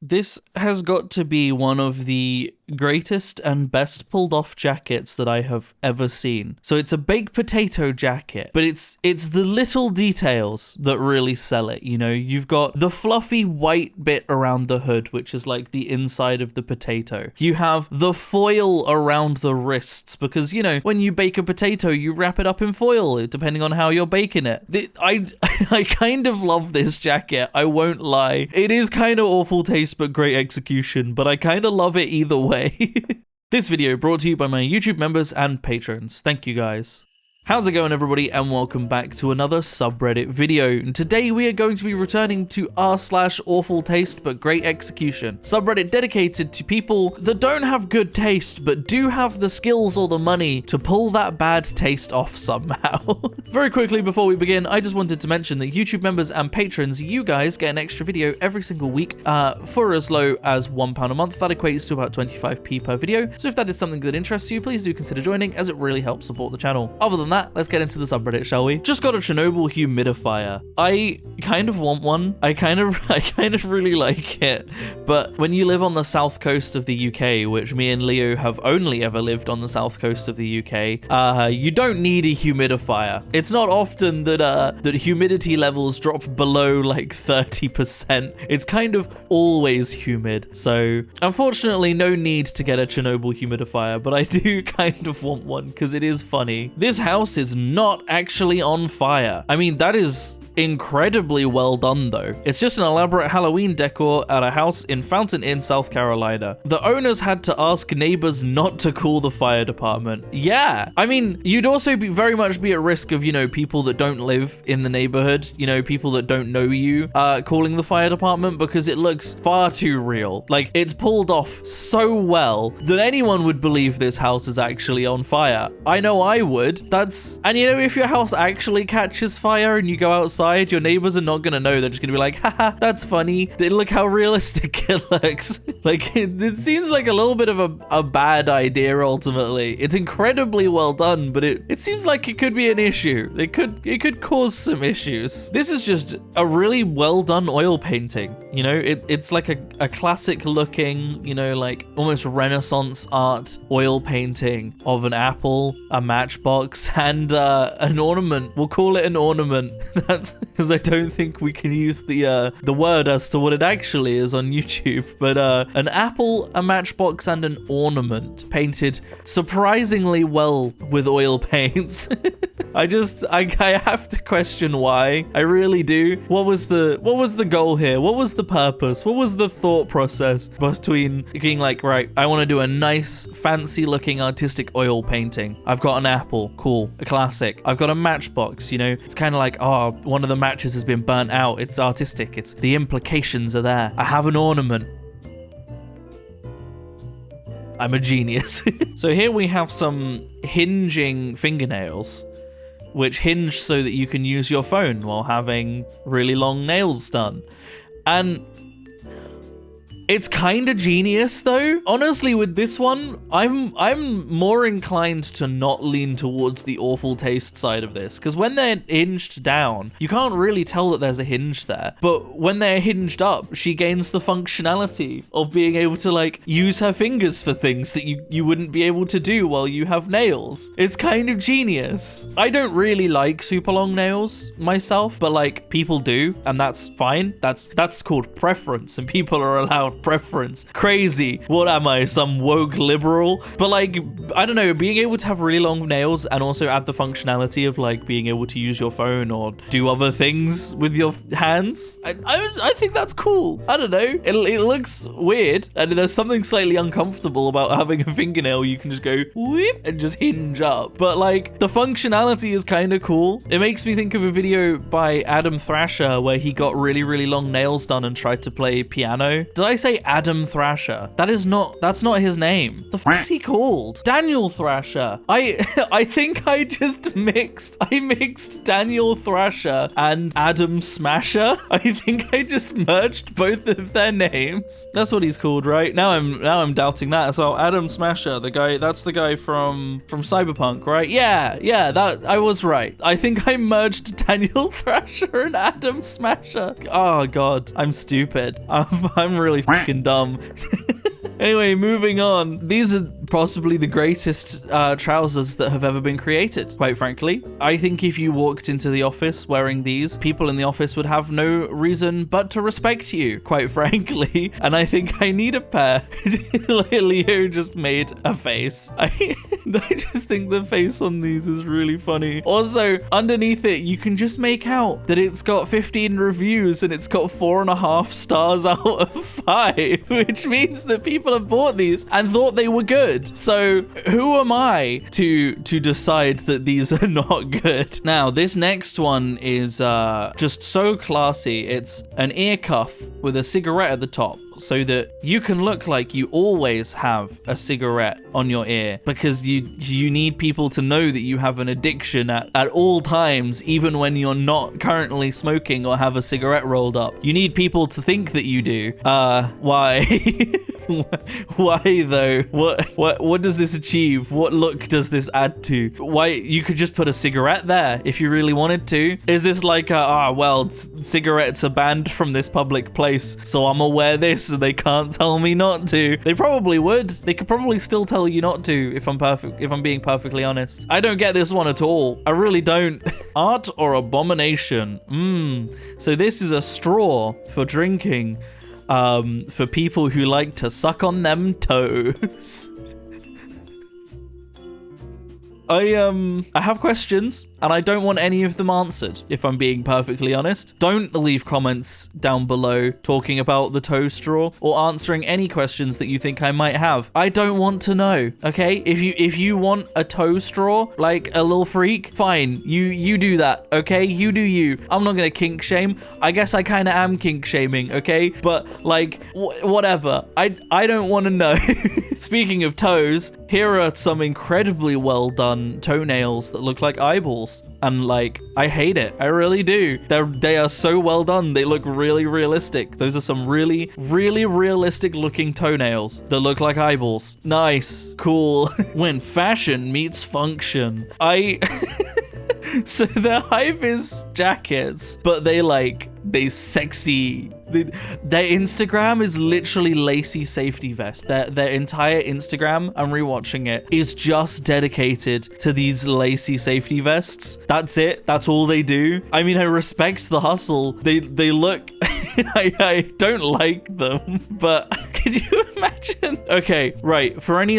This has got to be one of the greatest and best pulled off jackets that I have ever seen. So it's a baked potato jacket, but it's the little details that really sell it. You know, you've got the fluffy white bit around the hood, which is like the inside of the potato. You have the foil around the wrists because, you know, when you bake a potato, you wrap it up in foil, depending on how you're baking it. I kind of love this jacket, I won't lie. It is kind of awful taste, but great execution, but I kind of love it either way. This video brought to you by my YouTube members and patrons. Thank you guys. How's it going, everybody, and welcome back to another subreddit video. And today we are going to be returning to r/awful taste but great execution, subreddit dedicated to people that don't have good taste but do have the skills or the money to pull that bad taste off somehow. Very quickly before we begin, I just wanted to mention that YouTube members and patrons, you guys get an extra video every single week for as low as £1 a month. That equates to about 25p per video. So if that is something that interests you, please do consider joining, as it really helps support the channel. Other than that, let's get into the subreddit, shall we? Just got a Chernobyl humidifier. I kind of want one. I kind of really like it. But when you live on the south coast of the UK, which me and Leo have only ever lived on the south coast of the UK, you don't need a humidifier. It's not often that that humidity levels drop below like 30%. It's kind of always humid. So unfortunately, no need to get a Chernobyl humidifier, but I do kind of want one because it is funny. This house is not actually on fire. I mean, that is incredibly well done though. It's just an elaborate Halloween decor at a house in Fountain Inn, South Carolina. The owners had to ask neighbors not to call the fire department. Yeah, I mean, you'd also be very much be at risk of, you know, people that don't live in the neighborhood, you know, people that don't know you, calling the fire department because it looks far too real. Like, it's pulled off so well that anyone would believe this house is actually on fire. I know I would. And you know, if your house actually catches fire and you go outside, your neighbors are not gonna know. They're just gonna be like, haha, that's funny. Look how realistic it looks. Like, it seems like a little bit of a bad idea ultimately. It's incredibly well done, but it seems like it could be an issue. It could cause some issues. This is just a really well done oil painting. You know, it's like a classic looking, you know, like almost Renaissance art oil painting of an apple, a matchbox, and an ornament. We'll call it an ornament. That's because I don't think we can use the word as to what it actually is on YouTube, but an apple, a matchbox, and an ornament painted surprisingly well with oil paints. I have to question why. I really do. What was the goal here? What was the purpose? What was the thought process between being like, right, I want to do a nice, fancy looking artistic oil painting. I've got an apple, cool, a classic. I've got a matchbox, you know, it's kind of like, oh, one of the matches has been burnt out. It's artistic. It's the implications are there. I have an ornament. I'm a genius. So here we have some hinging fingernails, which hinge so that you can use your phone while having really long nails done. And it's kind of genius though. Honestly, with this one, I'm more inclined to not lean towards the awful taste side of this, because when they're hinged down, you can't really tell that there's a hinge there. But when they're hinged up, she gains the functionality of being able to like use her fingers for things that you wouldn't be able to do while you have nails. It's kind of genius. I don't really like super long nails myself, but like people do, and that's fine. That's called preference, and people are allowed preference. Crazy. What am I, some woke liberal? But like, I don't know, being able to have really long nails and also add the functionality of like being able to use your phone or do other things with your hands, I think that's cool. I don't know, it looks weird, and there's something slightly uncomfortable about having a fingernail you can just go whoop and just hinge up, but like the functionality is kind of cool. It makes me think of a video by Adam Thrasher where he got really long nails done and tried to play piano. Did I say Adam Thrasher? That's not his name. The f*** is he called? Daniel Thrasher. I think I mixed Daniel Thrasher and Adam Smasher. I think I just merged both of their names. That's what he's called, right? Now I'm doubting that as well. Adam Smasher, that's the guy from Cyberpunk, right? Yeah, that I was right. I think I merged Daniel Thrasher and Adam Smasher. Oh god, I'm stupid. I'm really fucking dumb. Anyway, moving on. These are possibly the greatest trousers that have ever been created, quite frankly. I think if you walked into the office wearing these, people in the office would have no reason but to respect you, quite frankly. And I think I need a pair. Leo just made a face. I just think the face on these is really funny. Also, underneath it, you can just make out that it's got 15 reviews and it's got 4.5 stars out of 5, which means that people have bought these and thought they were good. So who am I to decide that these are not good? Now, this next one is just so classy. It's an ear cuff with a cigarette at the top, so that you can look like you always have a cigarette on your ear, because you need people to know that you have an addiction at all times, even when you're not currently smoking or have a cigarette rolled up. You need people to think that you do. Why? Why though? What does this achieve? What look does this add to? Why? You could just put a cigarette there if you really wanted to. Is this like cigarettes are banned from this public place, so I'm gonna wear this and they can't tell me not to? They probably would. They could probably still tell you not to, if I'm being perfectly honest. I don't get this one at all. I really don't. Art or abomination? So this is a straw for drinking. For people who like to suck on them toes. I have questions, and I don't want any of them answered, if I'm being perfectly honest. Don't leave comments down below talking about the toe straw or answering any questions that you think I might have. I don't want to know, okay? If you want a toe straw, like a little freak, fine. You do that, okay? You do you. I'm not gonna kink shame. I guess I kind of am kink shaming, okay? But like, whatever. I don't want to know. Speaking of toes, here are some incredibly well done toenails that look like eyeballs. And like, I hate it. I really do. They are so well done. They look really realistic. Those are some really, really realistic looking toenails that look like eyeballs. Nice. Cool. When fashion meets function. So they're high-vis jackets, but they sexy. Their Instagram is literally Lacy safety vest. Their entire Instagram, I'm rewatching it, is just dedicated to these Lacy safety vests. That's it. That's all they do. I mean, I respect the hustle. They look... I don't like them, but could you imagine? Okay, right. For any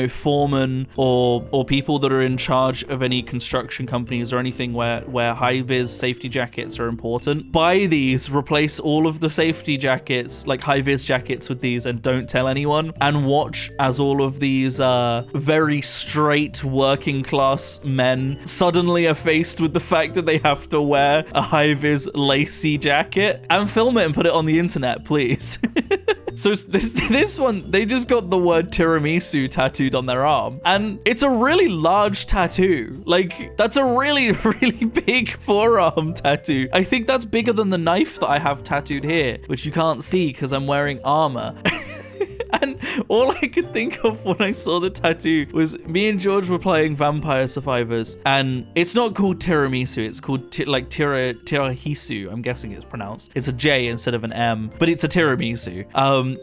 foremen or people that are in charge of any construction companies or anything where high-vis safety jackets are important, buy these, replace all of the safety jackets, like high-vis jackets, with these, and don't tell anyone, and watch as all of these very straight working class men suddenly are faced with the fact that they have to wear a high-vis Lacy jacket, and film it and put it on the internet, please. So this one, they just got the word tiramisu tattooed on their arm, and it's a really large tattoo. Like, that's a really, really big forearm tattoo. I think that's bigger than the knife that I have tattooed here, which you can't see because I'm wearing armor. And all I could think of when I saw the tattoo was me and George were playing Vampire Survivors, and it's not called tiramisu, it's called tirahisu, I'm guessing it's pronounced. It's a J instead of an M, but it's a tiramisu.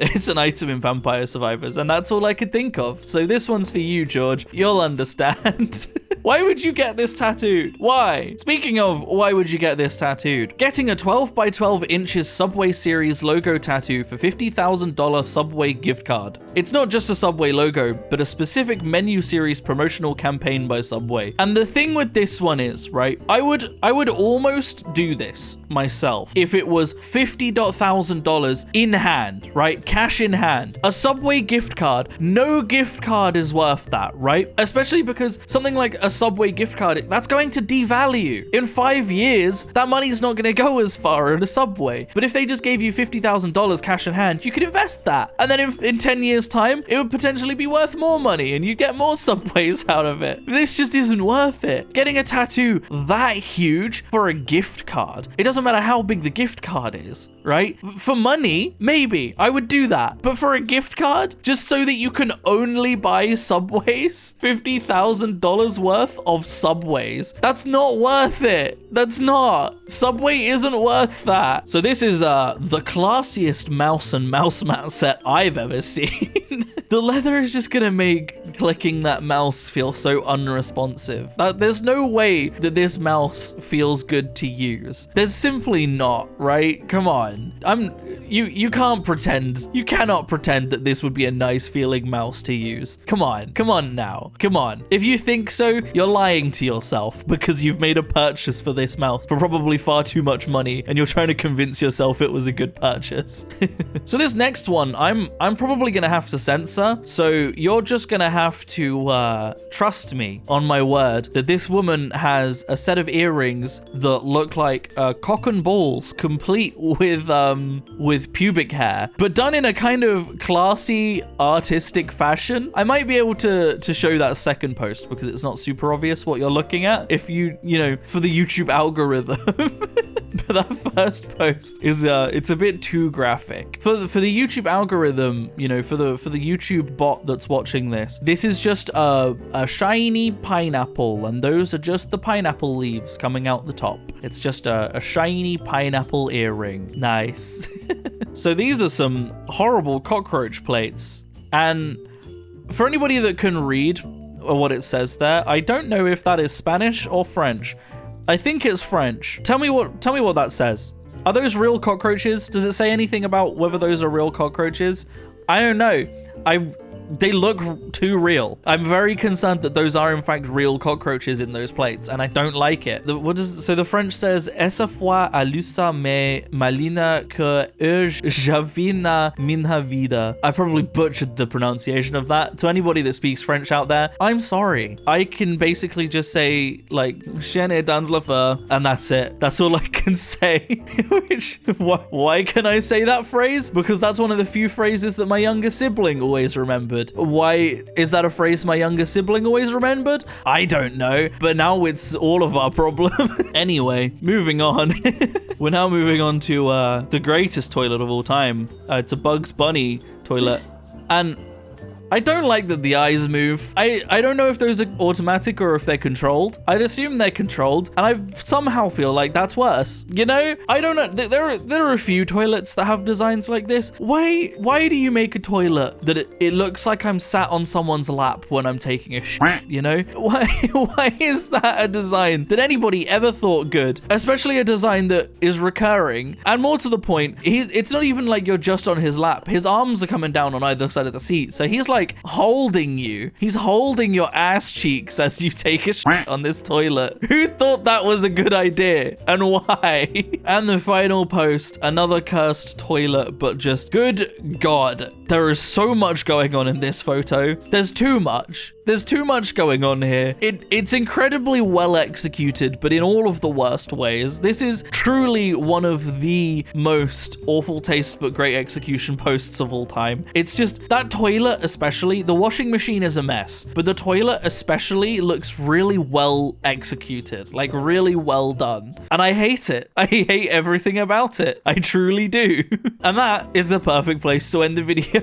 It's an item in Vampire Survivors, and that's all I could think of. So this one's for you, George. You'll understand. Why would you get this tattooed? Why? Speaking of, why would you get this tattooed? Getting a 12 by 12 inches Subway Series logo tattoo for $50,000 Subway gift card. It's not just a Subway logo, but a specific menu series promotional campaign by Subway. And the thing with this one is, right, I would almost do this myself if it was $50,000 in hand, right? Cash in hand. A Subway gift card, no gift card is worth that, right? Especially because something like a Subway gift card, that's going to devalue. In 5 years, that money's not going to go as far in a Subway. But if they just gave you $50,000 cash in hand, you could invest that. And then in 10 years time, it would potentially be worth more money and you get more Subways out of it. This just isn't worth it. Getting a tattoo that huge for a gift card, it doesn't matter how big the gift card is, right? For money, maybe I would do that. But for a gift card, just so that you can only buy Subways, $50,000 worth, worth of Subways. That's not worth it. That's not. Subway isn't worth that. So this is the classiest mouse and mouse mat set I've ever seen. The leather is just gonna make clicking that mouse feel so unresponsive. There's no way that this mouse feels good to use. There's simply not, right? Come on. You can't pretend. You cannot pretend that this would be a nice feeling mouse to use. Come on now. Come on. If you think so, you're lying to yourself because you've made a purchase for this mouse for probably far too much money and you're trying to convince yourself it was a good purchase. So this next one, I'm probably gonna have to censor. So you're just gonna have to trust me on my word that this woman has a set of earrings that look like cock and balls, complete with pubic hair, but done in a kind of classy, artistic fashion. I might be able to show that second post because it's not super obvious what you're looking at if you know, for the YouTube algorithm. But that first post is it's a bit too graphic for the YouTube algorithm. You know, for the YouTube bot that's watching this is just a shiny pineapple, and those are just the pineapple leaves coming out the top. It's just a shiny pineapple earring. Nice. So these are some horrible cockroach plates, and for anybody that can read what it says there, I don't know if that is Spanish or French. I think it's French. Tell me what that says. Are those real cockroaches? Does it say anything about whether those are real cockroaches? I don't know. They look too real. I'm very concerned that those are in fact real cockroaches in those plates, and I don't like it. So the French says "Essa fois a lusa me malina que javina minha vida." I probably butchered the pronunciation of that. To anybody that speaks French out there, I'm sorry. I can basically just say like "Chien dans la feu," and that's it. That's all I can say. Why can I say that phrase? Because that's one of the few phrases that my younger sibling always remembered. Why is that a phrase my younger sibling always remembered? I don't know, but now it's all of our problem. Anyway, moving on. We're now moving on to the greatest toilet of all time. It's a Bugs Bunny toilet, and I don't like that the eyes move. I don't know if those are automatic or if they're controlled. I'd assume they're controlled, and I somehow feel like that's worse. You know? I don't know. There are a few toilets that have designs like this. Why do you make a toilet that it looks like I'm sat on someone's lap when I'm taking a shit, you know? Why is that a design that anybody ever thought good? Especially a design that is recurring. And more to the point, it's not even like you're just on his lap. His arms are coming down on either side of the seat. So he's like holding you. He's holding your ass cheeks as you take a shit on this toilet. Who thought that was a good idea? And why? And the final post, another cursed toilet, but just good God. There is so much going on in this photo. There's too much. There's too much going on here. It's incredibly well executed, but in all of the worst ways. This is truly one of the most awful taste but great execution posts of all time. It's just that toilet especially, the washing machine is a mess, but the toilet especially looks really well executed, like really well done. And I hate it. I hate everything about it. I truly do. And that is the perfect place to end the video.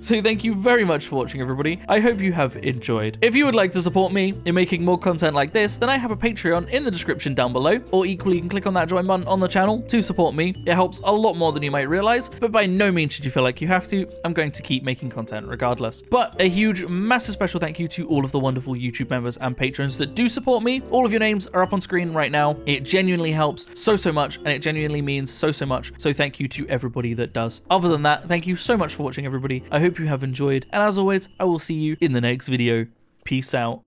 So thank you very much for watching, everybody. I hope you have enjoyed. If you would like to support me in making more content like this, then I have a Patreon in the description down below, or equally you can click on that join button on the channel to support me. It helps a lot more than you might realize, but by no means should you feel like you have to. I'm going to keep making content regardless. But a huge, massive special thank you to all of the wonderful YouTube members and patrons that do support me. All of your names are up on screen right now. It genuinely helps so much, and it genuinely means so much. So thank you to everybody that does. Other than that, thank you so much for watching, everybody. I hope you have enjoyed, and as always, I will see you in the next video. Peace out.